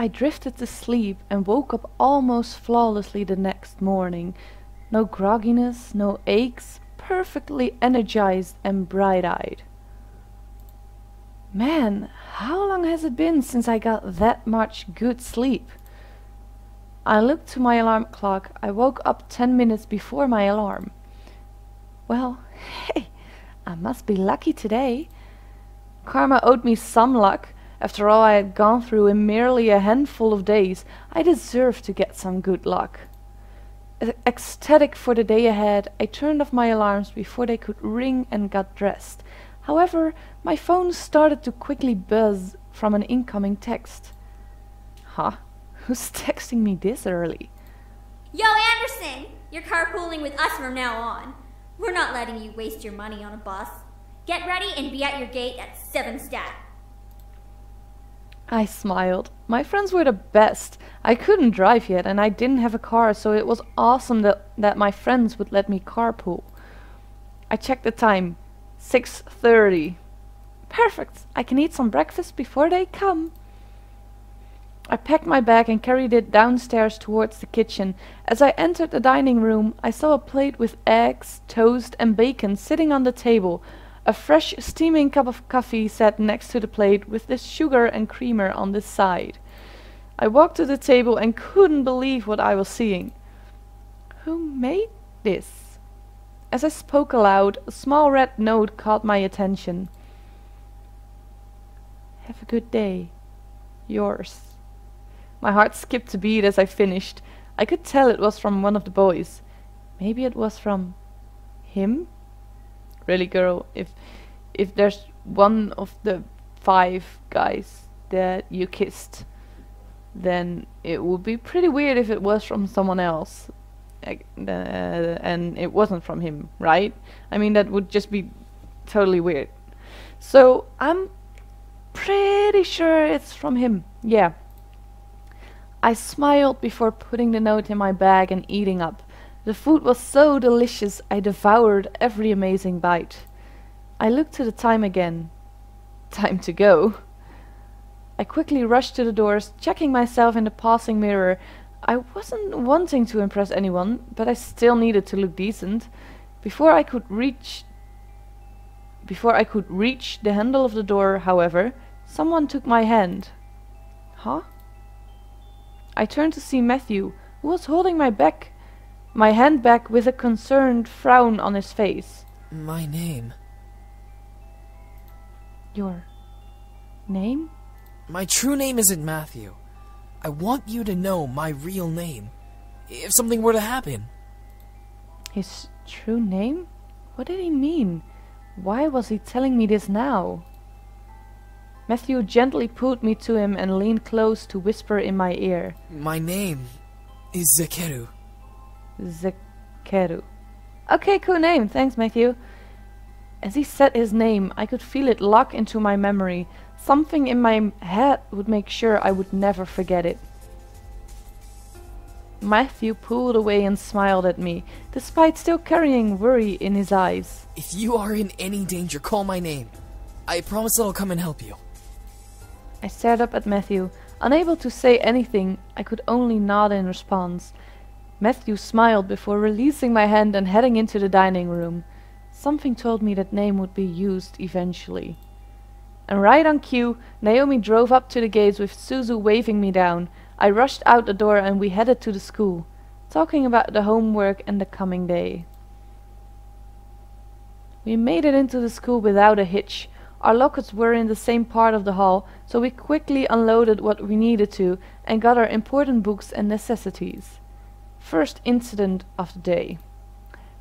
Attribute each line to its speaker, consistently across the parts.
Speaker 1: I drifted to sleep and woke up almost flawlessly the next morning. No grogginess, no aches, perfectly energized and bright-eyed. Man, how long has it been since I got that much good sleep? I looked to my alarm clock. I woke up 10 minutes before my alarm. Well, hey, I must be lucky today. Karma owed me some luck. After all I had gone through in merely a handful of days, I deserved to get some good luck. Ecstatic for the day ahead, I turned off my alarms before they could ring and got dressed. However, my phone started to quickly buzz from an incoming text. Huh? Who's texting me this early?
Speaker 2: Yo, Anderson! You're carpooling with us from now on. We're not letting you waste your money on a bus. Get ready and be at your gate at 7 stat.
Speaker 1: I smiled. My friends were the best. I couldn't drive yet and I didn't have a car, so it was awesome that my friends would let me carpool. I checked the time. 6:30. Perfect. I can eat some breakfast before they come. I packed my bag and carried it downstairs towards the kitchen. As I entered the dining room, I saw a plate with eggs, toast and bacon sitting on the table. A fresh, steaming cup of coffee sat next to the plate with the sugar and creamer on the side. I walked to the table and couldn't believe what I was seeing. Who made this? As I spoke aloud, a small red note caught my attention. Have a good day. Yours. My heart skipped a beat as I finished. I could tell it was from one of the boys. Maybe it was from him? Really, girl, if there's one of the 5 guys that you kissed, then it would be pretty weird if it was from someone else. And it wasn't from him, right? I mean, that would just be totally weird. So, I'm pretty sure it's from him. Yeah. I smiled before putting the note in my bag and eating up. The food was so delicious, I devoured every amazing bite. I looked to the time again. Time to go. I quickly rushed to the doors, checking myself in the passing mirror. I wasn't wanting to impress anyone, but I still needed to look decent. Before I could reach the handle of the door, however, someone took my hand. Huh? I turned to see Matthew, who was holding my hand back with a concerned frown on his face.
Speaker 3: My name.
Speaker 1: Your name?
Speaker 3: My true name isn't Matthew. I want you to know my real name, if something were to happen.
Speaker 1: His true name? What did he mean? Why was he telling me this now? Matthew gently pulled me to him and leaned close to whisper in my ear.
Speaker 3: My name is Zekeru.
Speaker 1: Zekeru. Okay, cool name. Thanks, Matthew. As he said his name, I could feel it lock into my memory. Something in my head would make sure I would never forget it. Matthew pulled away and smiled at me, despite still carrying worry in his eyes.
Speaker 3: If you are in any danger, call my name. I promise that I'll come and help you.
Speaker 1: I stared up at Matthew. Unable to say anything, I could only nod in response. Matthew smiled before releasing my hand and heading into the dining room. Something told me that name would be used eventually. And right on cue, Naomi drove up to the gates with Suzu waving me down. I rushed out the door and we headed to the school, talking about the homework and the coming day. We made it into the school without a hitch. Our lockers were in the same part of the hall, so we quickly unloaded what we needed to and got our important books and necessities. First incident of the day.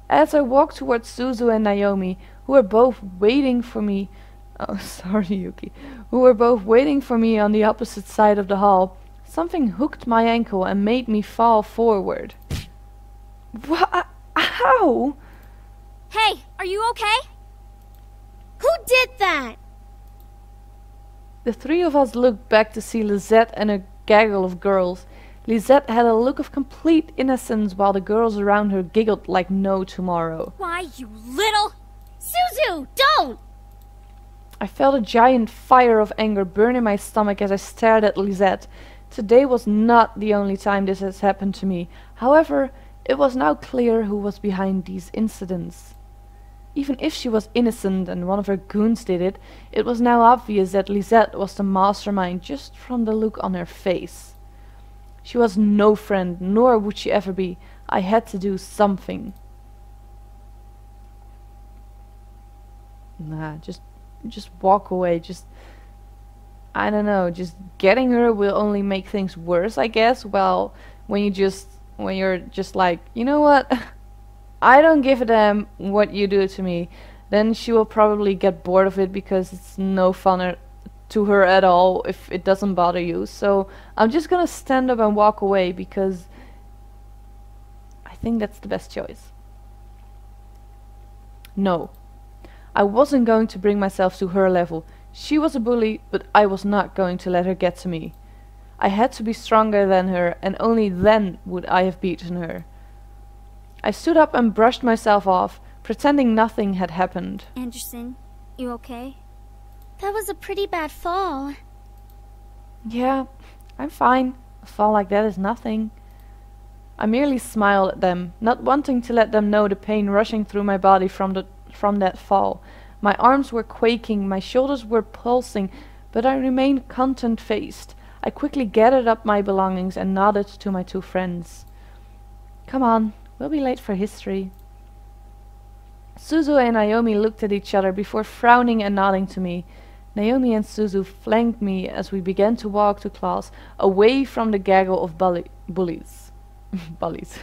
Speaker 1: As I walked towards Suzu and Naomi, who were both waiting for me who were both waiting for me on the opposite side of the hall, something hooked my ankle and made me fall forward. What? Ow!
Speaker 2: Hey, are you okay?
Speaker 4: Who did that?
Speaker 1: The 3 of us looked back to see Lisette and a gaggle of girls. Lisette had a look of complete innocence while the girls around her giggled like no tomorrow.
Speaker 2: Why, you little...
Speaker 4: Suzu, don't!
Speaker 1: I felt a giant fire of anger burn in my stomach as I stared at Lisette. Today was not the only time this has happened to me. However, it was now clear who was behind these incidents. Even if she was innocent and one of her goons did it, it was now obvious that Lisette was the mastermind just from the look on her face. She was no friend, nor would she ever be. I had to do something. Nah, just walk away. I don't know, just getting her will only make things worse, I guess. Well, when you're just like, you know what? I don't give a damn what you do to me. Then she will probably get bored of it because it's no fun to her at all if it doesn't bother you. So I'm just gonna stand up and walk away because I think that's the best choice. No, I wasn't going to bring myself to her level. She was a bully, but I was not going to let her get to me. I had to be stronger than her, and only then would I have beaten her. I stood up and brushed myself off, pretending nothing had happened.
Speaker 2: Anderson, you okay?
Speaker 4: That was a pretty bad fall.
Speaker 1: Yeah, I'm fine. A fall like that is nothing. I merely smiled at them, not wanting to let them know the pain rushing through my body from that fall. My arms were quaking, my shoulders were pulsing, but I remained content-faced. I quickly gathered up my belongings and nodded to my two friends. Come on, we'll be late for history. Suzu and Naomi looked at each other before frowning and nodding to me. Naomi and Suzu flanked me as we began to walk to class, away from the gaggle of bullies. Bullies.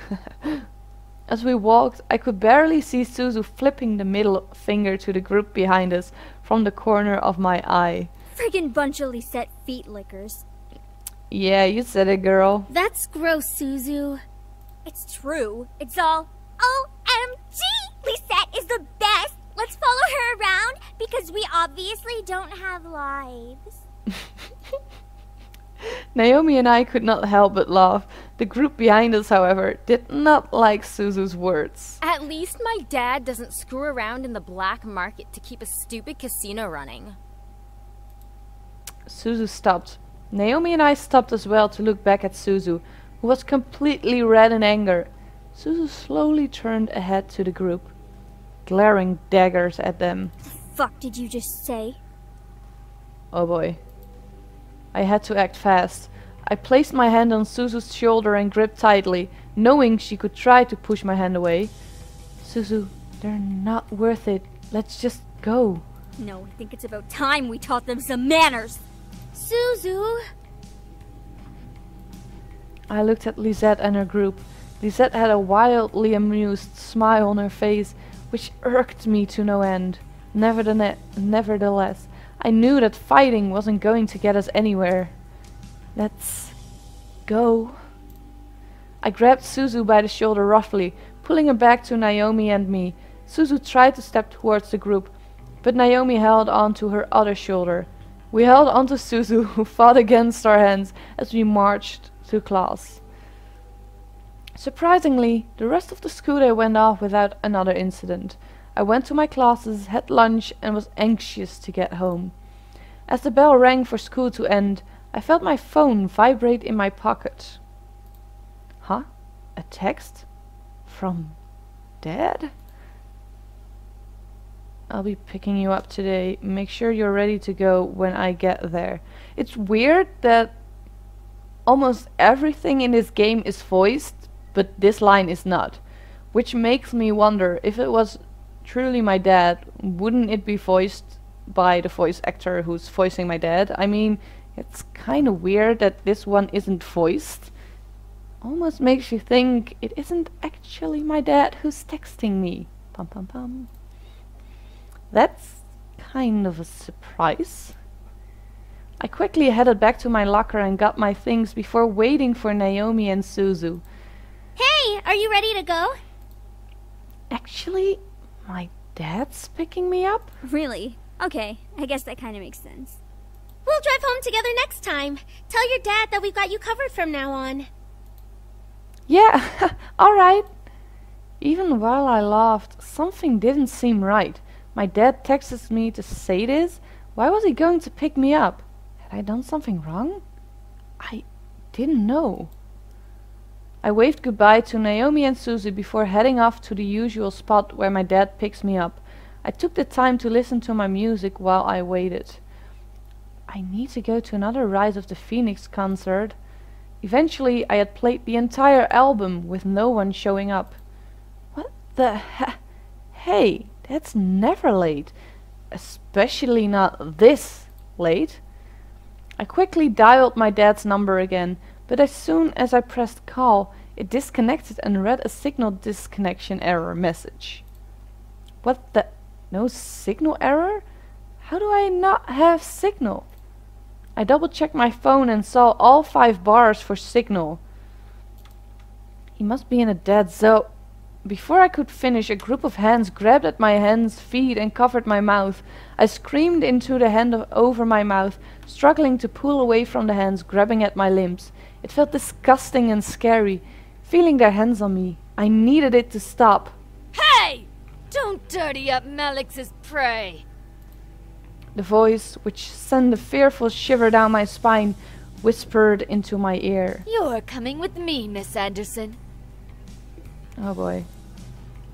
Speaker 1: As we walked, I could barely see Suzu flipping the middle finger to the group behind us from the corner of my eye.
Speaker 2: Friggin' bunch of Lisette feet lickers.
Speaker 1: Yeah, you said it, girl.
Speaker 4: That's gross, Suzu.
Speaker 2: It's true. It's all OMG! Lisette is the best! Let's follow her around because we obviously don't have lives.
Speaker 1: Naomi and I could not help but laugh. The group behind us, however, did not like Suzu's words.
Speaker 5: At least my dad doesn't screw around in the black market to keep a stupid casino running.
Speaker 1: Suzu stopped. Naomi and I stopped as well to look back at Suzu, who was completely red in anger. Suzu slowly turned ahead to the group, glaring daggers at them.
Speaker 2: Fuck did you just say?
Speaker 1: Oh boy. I had to act fast. I placed my hand on Suzu's shoulder and gripped tightly, knowing she could try to push my hand away. Suzu, they're not worth it. Let's just go.
Speaker 2: No, I think it's about time we taught them some manners.
Speaker 4: Suzu!
Speaker 1: I looked at Lisette and her group. Lisette had a wildly amused smile on her face, which irked me to no end. Nevertheless, I knew that fighting wasn't going to get us anywhere. Let's go. I grabbed Suzu by the shoulder roughly, pulling her back to Naomi and me. Suzu tried to step towards the group, but Naomi held on to her other shoulder. We held on to Suzu, who fought against our hands as we marched to class. Surprisingly, the rest of the school day went off without another incident. I went to my classes, had lunch, and was anxious to get home. As the bell rang for school to end, I felt my phone vibrate in my pocket. Huh? A text? From Dad? I'll be picking you up today. Make sure you're ready to go when I get there. It's weird that almost everything in this game is voiced, but this line is not. Which makes me wonder, if it was truly my dad, wouldn't it be voiced by the voice actor who's voicing my dad? I mean, it's kind of weird that this one isn't voiced. Almost makes you think it isn't actually my dad who's texting me. Pum pum pum. That's kind of a surprise. I quickly headed back to my locker and got my things before waiting for Naomi and Suzu.
Speaker 4: Hey, are you ready to go?
Speaker 1: Actually, my dad's picking me up?
Speaker 2: Really? Okay, I guess that kind of makes sense.
Speaker 4: We'll drive home together next time. Tell your dad that we've got you covered from now on.
Speaker 1: Yeah, alright. Even while I laughed, something didn't seem right. My dad texted me to say this. Why was he going to pick me up? Had I done something wrong? I didn't know. I waved goodbye to Naomi and Susie before heading off to the usual spot where my dad picks me up. I took the time to listen to my music while I waited. I need to go to another Rise of the Phoenix concert. Eventually, I had played the entire album with no one showing up. What the Hey, that's never late. Especially not this late. I quickly dialed my dad's number again, but as soon as I pressed call, it disconnected and read a signal disconnection error message. What the? No signal error? How do I not have signal? I double-checked my phone and saw all 5 bars for signal. He must be in a dead zone. Before I could finish, a group of hands grabbed at my hands, feet and covered my mouth. I screamed into the hand over my mouth, struggling to pull away from the hands grabbing at my limbs. It felt disgusting and scary, feeling their hands on me. I needed it to stop.
Speaker 5: Hey! Don't dirty up Malix's prey!
Speaker 1: The voice, which sent a fearful shiver down my spine, whispered into my ear.
Speaker 5: You're coming with me, Miss Anderson.
Speaker 1: Oh boy.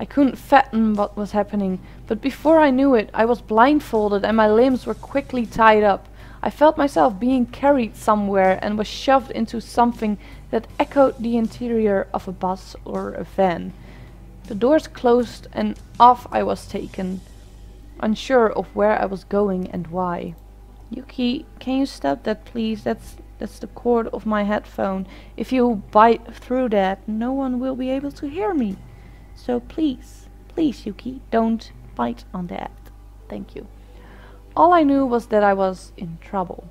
Speaker 1: I couldn't fathom what was happening, but before I knew it, I was blindfolded and my limbs were quickly tied up. I felt myself being carried somewhere and was shoved into something that echoed the interior of a bus or a van. The doors closed and off I was taken, unsure of where I was going and why. Yuki, can you stop that please? That's the cord of my headphone. If you bite through that, no one will be able to hear me. So please, Yuki, don't bite on that. Thank you. All I knew was that I was in trouble.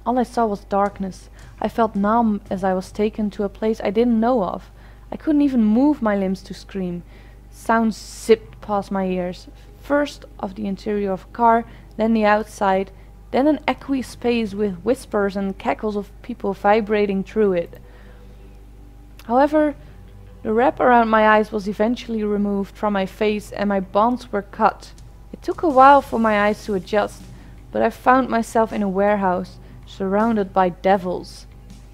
Speaker 1: All I saw was darkness. I felt numb as I was taken to a place I didn't know of. I couldn't even move my limbs to scream. Sounds zipped past my ears. First of the interior of a car, then the outside, then an echoey space with whispers and cackles of people vibrating through it. However, the wrap around my eyes was eventually removed from my face and my bonds were cut. It took a while for my eyes to adjust, but I found myself in a warehouse, surrounded by devils,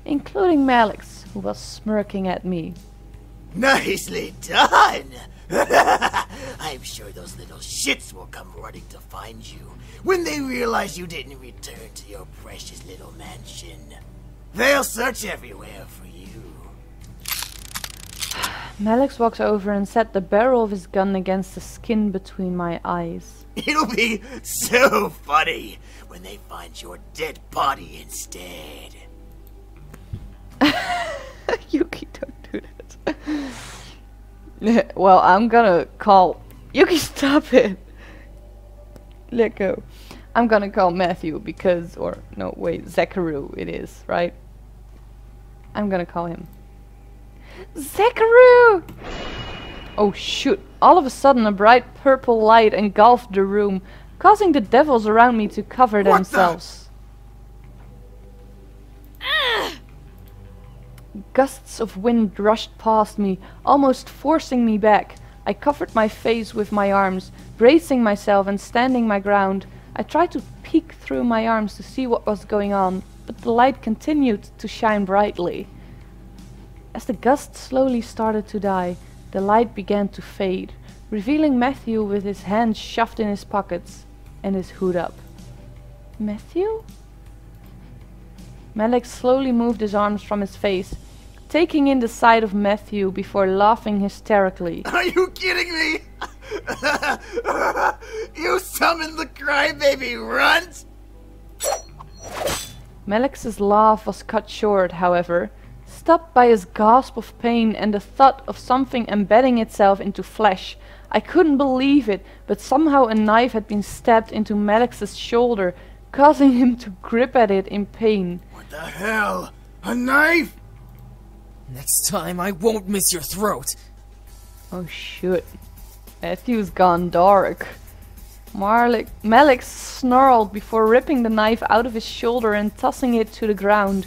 Speaker 1: including Malix, who was smirking at me.
Speaker 6: Nicely done! I'm sure those little shits will come running to find you when they realize you didn't return to your precious little mansion. They'll search everywhere for you.
Speaker 1: Malix walks over and set the barrel of his gun against the skin between my eyes.
Speaker 6: It'll be so funny when they find your dead body instead.
Speaker 1: Yuki, don't do that. Well, I'm gonna call... Yuki, stop it! Let go. I'm gonna call Matthew because... Or, no, wait, Zachary it is, right? I'm gonna call him. Zachary! Oh shoot. All of a sudden a bright purple light engulfed the room, causing the devils around me to cover themselves. Gusts of wind rushed past me, almost forcing me back. I covered my face with my arms, bracing myself and standing my ground. I tried to peek through my arms to see what was going on, but the light continued to shine brightly. As the gusts slowly started to die, the light began to fade, revealing Matthew with his hands shoved in his pockets and his hood up. Matthew? Malix slowly moved his arms from his face, taking in the sight of Matthew before laughing hysterically.
Speaker 6: Are you kidding me? You summoned the crybaby runt?
Speaker 1: Malix's laugh was cut short, however, stopped by his gasp of pain and the thought of something embedding itself into flesh. I couldn't believe it, but somehow a knife had been stabbed into Malix's shoulder, causing him to grip at it in pain.
Speaker 6: What the hell? A knife?
Speaker 3: Next time I won't miss your throat.
Speaker 1: Oh shoot. Matthew's gone dark. Malix snarled before ripping the knife out of his shoulder and tossing it to the ground.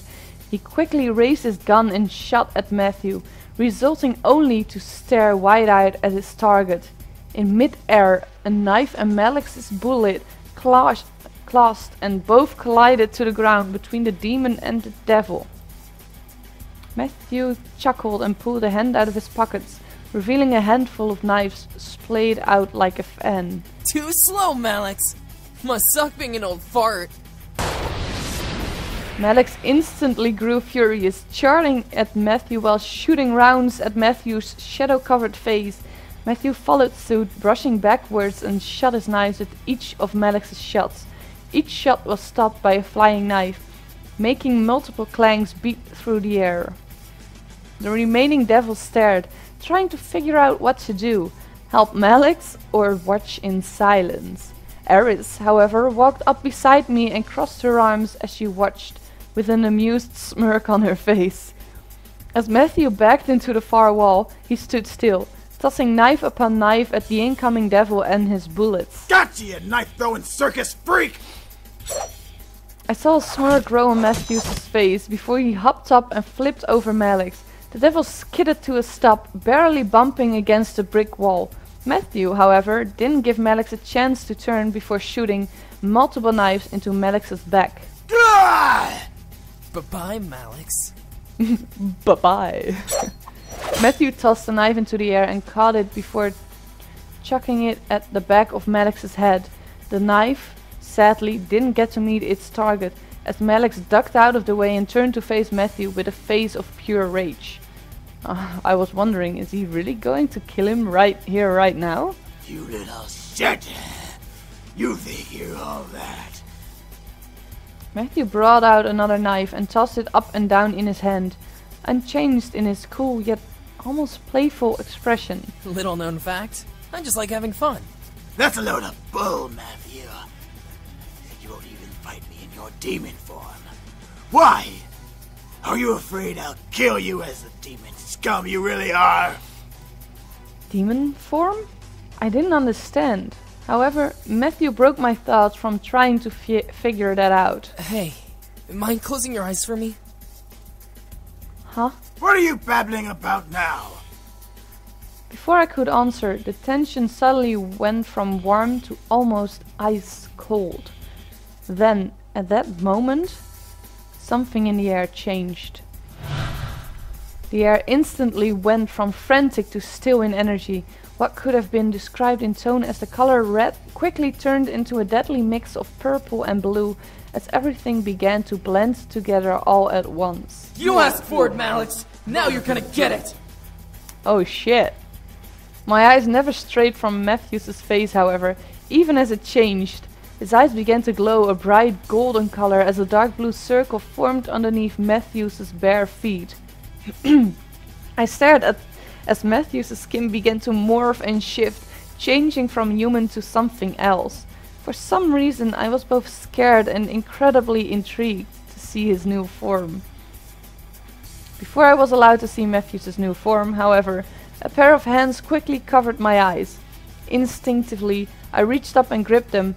Speaker 1: He quickly raised his gun and shot at Matthew, resulting only to stare wide-eyed at his target. In mid-air, a knife and Malix's bullet clasped and both collided to the ground between the demon and the devil. Matthew chuckled and pulled a hand out of his pockets, revealing a handful of knives splayed out like a fan.
Speaker 3: Too slow, Malix. Must suck being an old fart.
Speaker 1: Malix instantly grew furious, charging at Matthew while shooting rounds at Matthew's shadow-covered face. Matthew followed suit, brushing backwards and shot his knives with each of Malix's shots. Each shot was stopped by a flying knife, making multiple clangs beat through the air. The remaining devils stared, trying to figure out what to do, help Malix or watch in silence. Eris, however, walked up beside me and crossed her arms as she watched, with an amused smirk on her face. As Matthew backed into the far wall, he stood still, tossing knife upon knife at the incoming devil and his bullets.
Speaker 6: Gotcha, you knife-throwing circus freak!
Speaker 1: I saw a smirk grow on Matthew's face before he hopped up and flipped over Malix. The devil skidded to a stop, barely bumping against a brick wall. Matthew, however, didn't give Malix a chance to turn before shooting multiple knives into Malix's back.
Speaker 3: Bye-bye, Malix.
Speaker 1: Bye-bye. Matthew tossed the knife into the air and caught it before chucking it at the back of Malix's head. The knife, sadly, didn't get to meet its target, as Malix ducked out of the way and turned to face Matthew with a face of pure rage. I was wondering, is he really going to kill him right here, right now?
Speaker 6: You little shit! You think you're all that?
Speaker 1: Matthew brought out another knife and tossed it up and down in his hand, unchanged in his cool yet almost playful expression.
Speaker 3: Little known fact, I just like having fun.
Speaker 6: That's a load of bull, Matthew. You won't even fight me in your demon form. Why? Are you afraid I'll kill you as the demon scum you really are?
Speaker 1: Demon form? I didn't understand. However, Matthew broke my thoughts from trying to figure that out.
Speaker 3: Hey, mind closing your eyes for me?
Speaker 1: Huh?
Speaker 6: What are you babbling about now?
Speaker 1: Before I could answer, the tension suddenly went from warm to almost ice cold. Then, at that moment, something in the air changed. The air instantly went from frantic to still in energy. What could have been described in tone as the color red quickly turned into a deadly mix of purple and blue as everything began to blend together all at once.
Speaker 3: You asked for it, Malix! Now you're gonna get it!
Speaker 1: Oh shit. My eyes never strayed from Matthew's face, however, even as it changed. His eyes began to glow a bright golden color as a dark blue circle formed underneath Matthew's bare feet. I stared as Matthew's skin began to morph and shift, changing from human to something else. For some reason I was both scared and incredibly intrigued to see his new form. Before I was allowed to see Matthew's new form, however, a pair of hands quickly covered my eyes. Instinctively, I reached up and gripped them,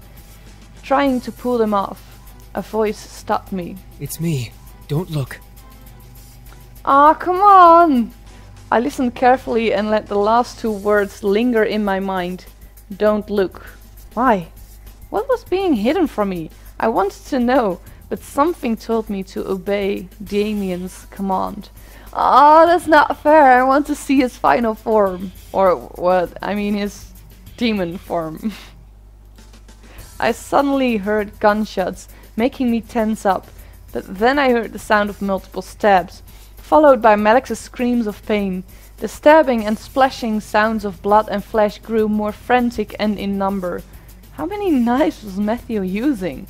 Speaker 1: trying to pull them off. A voice stopped me.
Speaker 7: It's me. Don't look.
Speaker 1: Ah, come on! I listened carefully and let the last two words linger in my mind. Don't look. Why? What was being hidden from me? I wanted to know, but something told me to obey Damien's command. Ah, that's not fair. I want to see his final form. Or what? I mean his demon form. I suddenly heard gunshots, making me tense up. But then I heard the sound of multiple stabs, followed by Malix's screams of pain. The stabbing and splashing sounds of blood and flesh grew more frantic and in number. How many knives was Matthew using?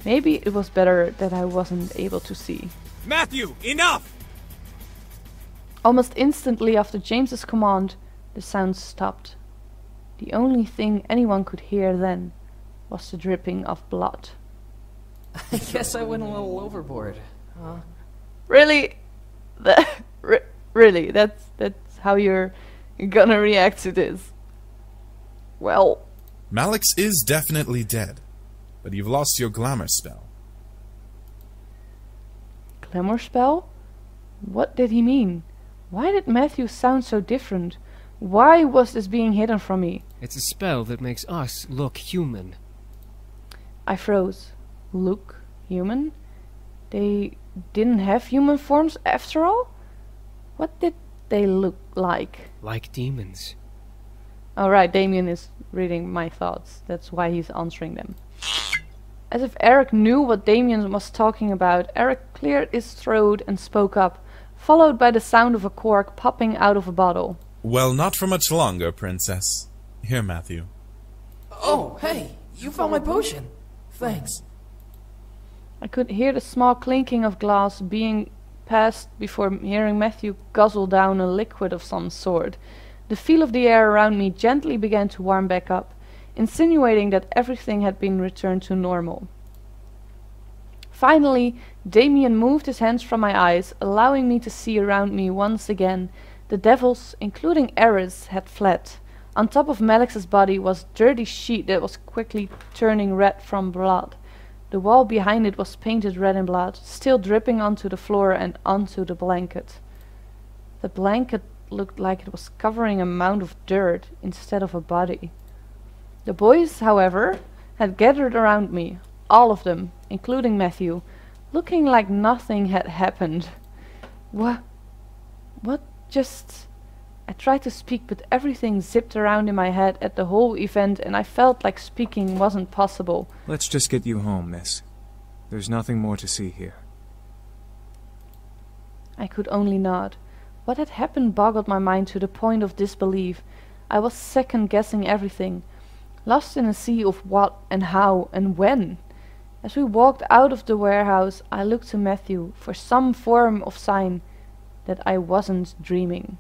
Speaker 1: Maybe it was better that I wasn't able to see.
Speaker 8: Matthew, enough!
Speaker 1: Almost instantly after James's command, the sound stopped. The only thing anyone could hear then was the dripping of blood.
Speaker 3: I guess I went a little overboard.
Speaker 1: Really? Really? That's how you're gonna react to this? Well...
Speaker 9: Malix is definitely dead, but you've lost your glamour spell.
Speaker 1: Glamour spell? What did he mean? Why did Matthew sound so different? Why was this being hidden from me?
Speaker 7: It's a spell that makes us look human.
Speaker 1: I froze. Look human? They didn't have human forms after all? What did they look like?
Speaker 7: Like demons.
Speaker 1: Alright, Damien is reading my thoughts. That's why he's answering them. As if Eric knew what Damien was talking about, Eric cleared his throat and spoke up, followed by the sound of a cork popping out of a bottle.
Speaker 9: Well, not for much longer, princess. Here, Matthew.
Speaker 3: Oh, hey, you found my potion. Thanks.
Speaker 1: I could hear the small clinking of glass being passed before hearing Matthew guzzle down a liquid of some sort. The feel of the air around me gently began to warm back up, insinuating that everything had been returned to normal. Finally, Damien moved his hands from my eyes, allowing me to see around me once again. The devils, including Eris, had fled. On top of Malix's body was a dirty sheet that was quickly turning red from blood. The wall behind it was painted red in blood, still dripping onto the floor and onto the blanket. The blanket looked like it was covering a mound of dirt instead of a body. The boys, however, had gathered around me, all of them, including Matthew, looking like nothing had happened. What just... I tried to speak, but everything zipped around in my head at the whole event, and I felt like speaking wasn't possible.
Speaker 10: Let's just get you home, miss. There's nothing more to see here.
Speaker 1: I could only nod. What had happened boggled my mind to the point of disbelief. I was second-guessing everything, lost in a sea of what and how and when. As we walked out of the warehouse, I looked to Matthew for some form of sign that I wasn't dreaming.